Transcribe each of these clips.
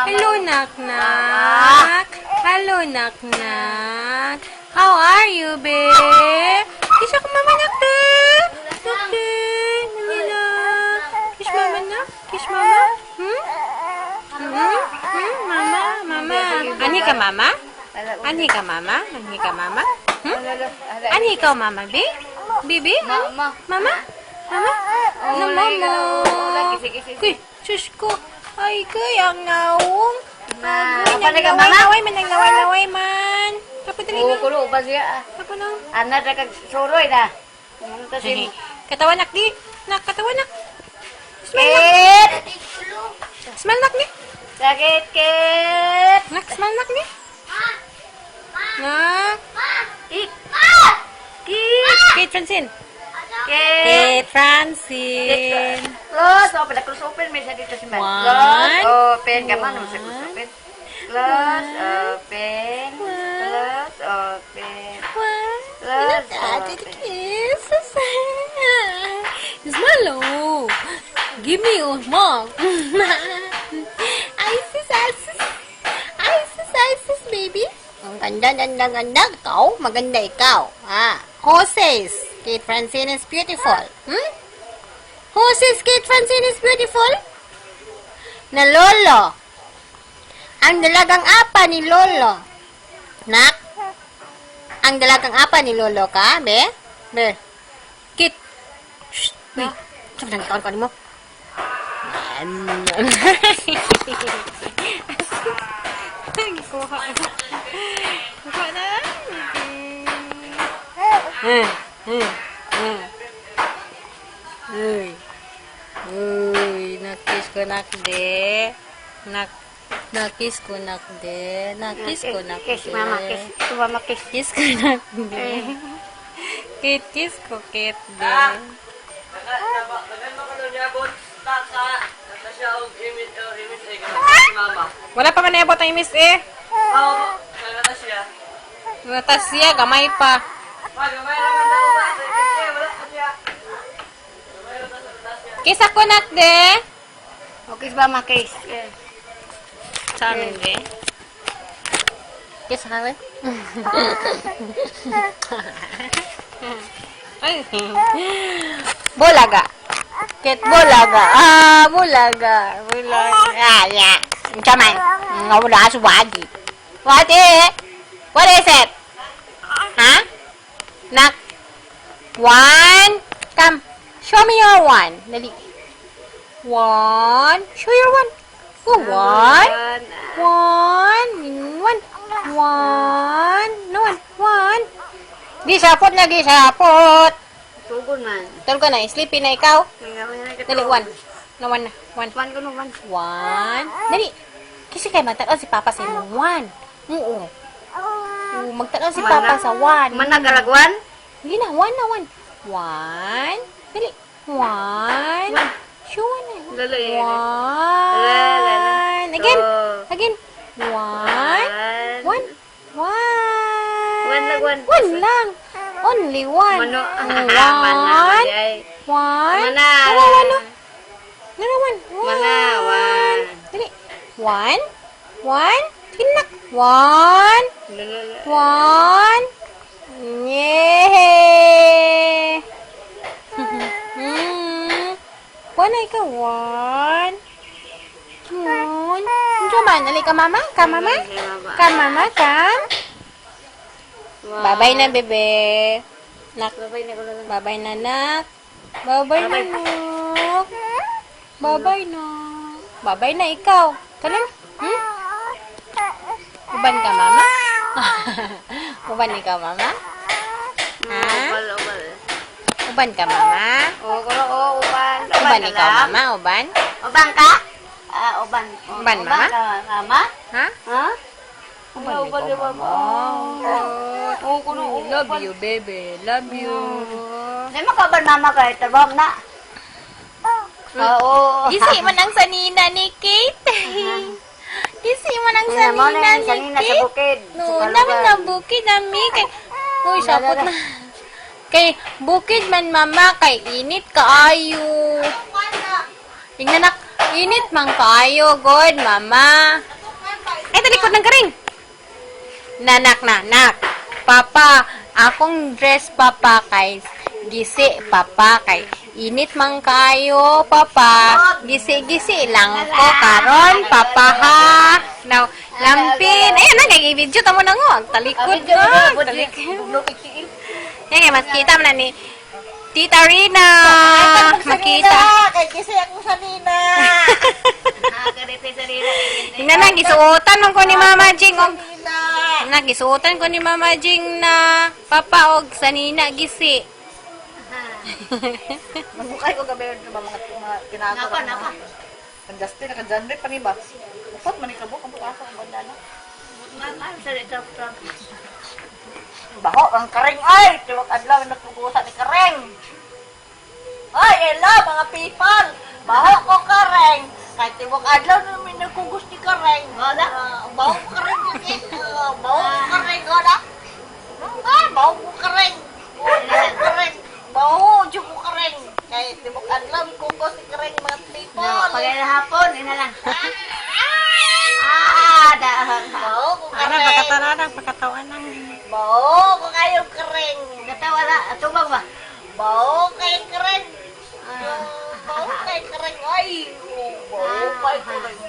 Hello, Nak-Nak. Hello, Nak-Nak. How are you, babe? Kiss ako, Mama, Nak-Nak. Nak-Nak. Nalila. Kiss Mama, Nak. Kiss Mama. Mama, Mama. Ani ka, Mama? Ani ka, Mama? Ani ka, Mama? Ani ka, Mama, be? Bibi? Mama. Mama? Mama? Ano, Mama? Kuy, sus ko. Ay, kuy, ang naong. Apa na ka, Mama? Laway man, naglaway-laway man. Kapo dali na. Kulo ba siya? Kapo na. Ana na kag suroy na. Munta si Katawa nak di. Nak, katawa nak. Kit. Smile nak ni. Sakit Kit. Nak, smile nak ni. Nak. Kit. Kate Francine. Kit. Kate Francine. Close. Open na close open. May sa dito si Man. One. Close. Open. Kaman mo sa close open. Close. Open. Close. Open. Close. Open. Kisses. Smile oh. Give me your mom. Isis, Isis. Isis, Isis, baby. Ang ganda ikaw. Maganda ikaw. Who says Kate Francine is beautiful? Who says Kate Francine is beautiful? Na Lolo. Ang dalagang apa ni Lolo. Nak? Ang dalagang apa ni Lolo ka, be? Be. Kit. Shh. Be. Saan nang kaon mo? Kuha na. Kuha na. Uy, nakis ko nakde. Nakis ko nakde. Nakis ko nakde. Kiss Mama. Kiss. Ito Mama kiss. Kiss ko nakde. Kiss ko kitde. Wala pa man naabot ang miss eh. Natasya, gamay pa. Kiss ako nakde. O kiss Mama kiss. Sa amin de. Kiss ako eh. Ay. Bulaga. Kit bulaga. Bulaga. Bulaga. Yeah. Come on. Wala sa wadi. Wadi. What is it? Huh? Nak. One. Come. Show me your one. Dali. One. Show your one. Go. One. One. One. One. No one. One. Gisapot na gisapot. Tugon man. Tulog ka na. Sleepy na ikaw. Dali. One. No one na. One. One ko no one. One. Dali. Kasi kayo magtanaw si Papa sa imong one. Oo. Magtanaw si Papa sa one. Managalagwan? Hindi na. One na one. One. Dali. One. Show one na. Dali. One. Again. Again. One. One. One. One lang, one. One lang. Only one. Mano. One. One. Mana. One. One. One. Mana. One. Dali. One. One. Tinak. One. One. Yay! One ay ka. One. One. Come on. Dali ka, Mama. Come, Mama. Come, Mama. Come. Bye-bye na, bebe. Nak. Bye-bye na, nak. Bye-bye na, nak. Bye-bye na. Bye-bye na ikaw. Talang. Uban ka, Mama? Uban ikaw, Mama? Ha? Uban ka, Mama? Uban. Uban ikaw, Mama? Uban? Uban ka? Uban. Uban, Mama? Mama? Ha? Ha? Uban ikaw, Mama? Love you, baby. Love you. Hindi mo ka ba Mama ka? Tabang na. Oo. Gisi mo nang sanina ni Kate. Gisi mo nang sanina ni Sanina sa Kate. bukid. No, namin na bukid nami kay uy sapot na. Kay bukid man mama kay init kaayo. Tingnan nak Init man kayo, God, mama. Ay, talikod ng karing. Nanak. Papa, akong dress, papa, kay gisi, papa, kay init man kayo, papa. Gisi lang ko, karon, papa, ha. Now, lampin. Ayun na, nag-i-video tamo na ngo. Talikod ko. Talikod. Yan, mas kita mo na ni Tita Rina. Makita. Kay kasi ako sa Nina. Tingnan na, gisuotan ko ni Mama Jing. Gisuotan ko ni Mama Jing na papa og sanina gisi. Magmukay ko gabi sa mga kinako. Napa. Ang Justin, naka-genre pa ni ba? Dapat manikabo, kung bukaso ang banda na. Mama, sarita. Baho, ang kareng ay! Tiwag adlaw na nagpugusa ni kareng. Ay, hello mga people! Baho ko kareng! Kahit tiwag adlaw na may nagkugos ni kareng. Baho ko kareng yun. Baho ko kareng, gada. Baho ko kareng. Baho, dyan ko kareng. Kahit tiwag adlaw may kugos ni kareng mga people. Pagkaya hapon, ina lang. Baho ko Ana, kareng. pagkatawan ng. Baho ko kayo kareng. Gatawa na, atubag ba? Baho kay kareng. Baho kay kareng. Ay, baho kay kareng.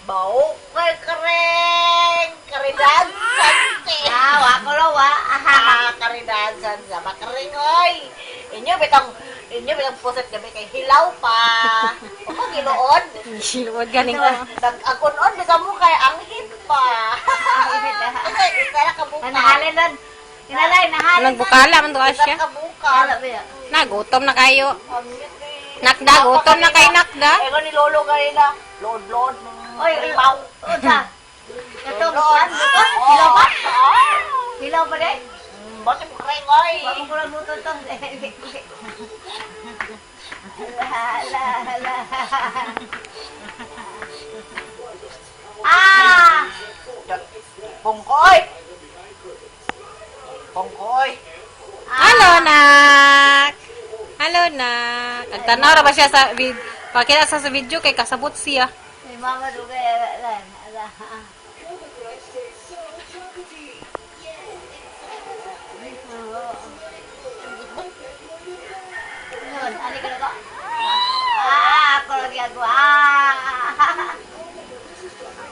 Baho kay kareng. Karidan sante. Wako lo wa. Karidan sante. Sama kareng, oy. Inyo bitang puset gabi kay hilaw pa. Ako ginuod. Siluwag ganing ko. Nag-agunon bisa mo kay anghit pa. Isa ka buka. Nahalin doon. Inalay, nahalin. Nagbukala man to asya. Ka buka. Nagutom na kayo. Anghit Nakda, gutom na kay nakda. Ego ni Lolo kanina. Lord. Oy, Mau. unsa? Ito, Lord. hilaw pa? Hilaw pa din? Bati mo kareng, oy. Wako ko lang luto to. Hala. Pungkoy. Pungkoy. Hello, nak. Hello, nak. Nagtanaw ra ba siya sa pakita sa video kay kasabot siya. May mama duga. Yun, ali ka na ko. Ako lagi ako.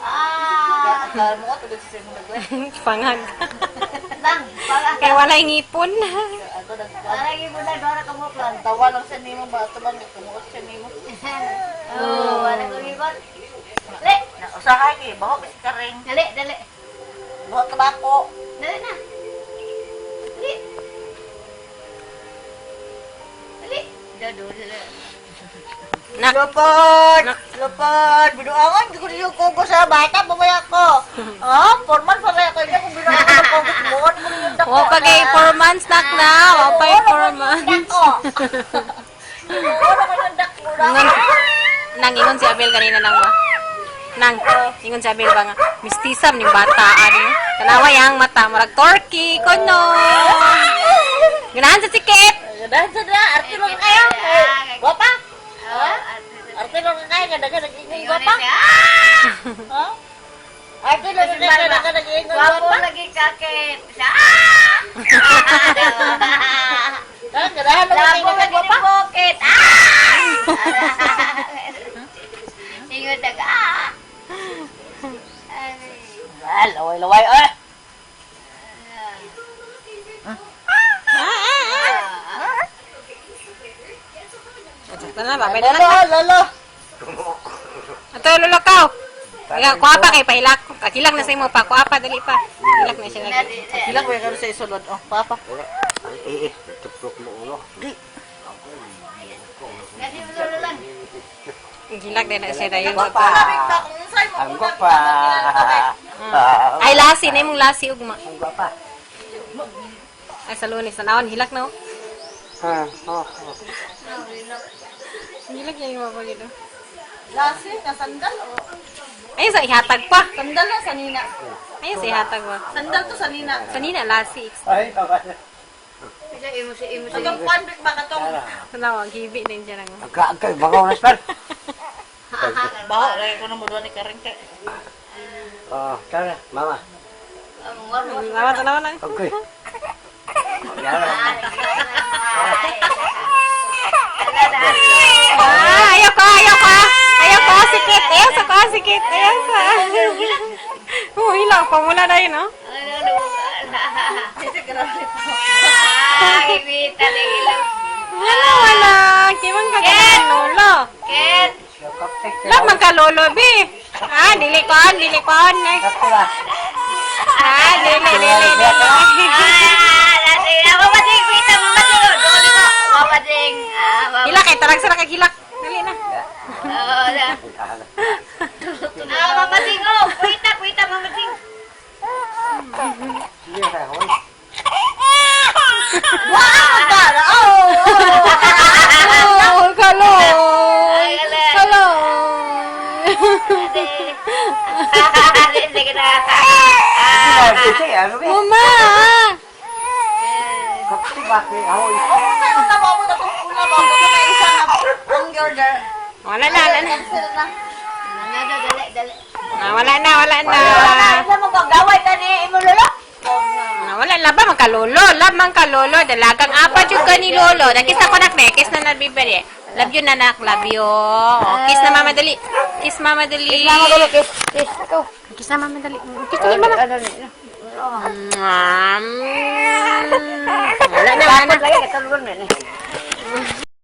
Akala mo ko tuloy sa sino nagwe. Pangag. Lang, para Kay walay ngipon. Ako lagi mo na dora ka mo plan. tawa lang sa nimo ba ito bang kumuot sa nimo. Wala ko gibot. Dali, Usahay kay baho bis kareng. dali. Baho tabako. Dali na. Dali. Dali. Nak. Lupad. Binuangan ko yung kugo sa bata mamaya ko. Forman pa rin ako hindi ko binuangan ng kugo. Buwan mo yung dako. Wa pa kay 4 months nak na. Wa pa 4 months. Buwan ako yung dako. Nang ingon si Abel kanina nang ba? Nang ingon si Abel ba nga mistisam ning bataan. Tanawa yang mata murag turkey kono. Ganahan sa tiket. Ganahan sa na. Arte lang kayo. Wapa? Arte lang kayo. Ganahan nag-ingong wapa? Arte lang kayo. Ganahan nag-ingong Wapo wapa? lagi kakit. Ganahan Labo nag-ingong lagi ni wapa? pocket. Ingat daga. Laway-laway. Tana ba? Pwede na. Lolo. Ato lulakaw. Kaya kuha pa kay pailak. Kakilang na sa imo pa. Kuha pa dali pa. Ilak na siya lagi. Ilang ba yung sa isulod? Oh, papa. Tutok mo ulo. Kasi mo lang. Gilag din na siya dayon. Ang gwapa. Ay lasi na imong lasi ugma. Ang gwapa. Ay sa lunes na naon hilak na. Gilag yan yung mapag ito. Lasi, nasandal. Ay sa ihatag pa. Sandal na sa nina. Ay sa ihatag pa. Sandal to sa nina. Kanina lasi. Ay, tama na. Imo si Hanggang 1 week ba ka to? Tanawa gibi din siya nang. Agka, bagaw na spell. Baho, lagi ko na mo doon ni Kareng kay. Oh, tara, mama. Naman, naman, naman. Okay. Yan. Ayoko. Ayoko, sikit. Ayoko, sikit. Ayoko. Hilang pa mula na yun, no? Wala. Kimang ka ganyan, lolo. Lamang ka, lolo, bi. Dilikon. Kapila. Dili. Hilak, tarag sa hilak. Dali na. Sige, kaya hoy. Hello. Sige, ano ba? Mama. Kapila, kaya hoy. Wala na. Wala na. Wala na ba magkalolo? Dalagang apat yung ka ni lolo. Nakis na ko nak na. Kiss na nabibili. Love you nanak. Love you. Oh, kiss na mama dali. Kiss mama dali. Kiss na mama dali. Kiss dali mama. Wala na.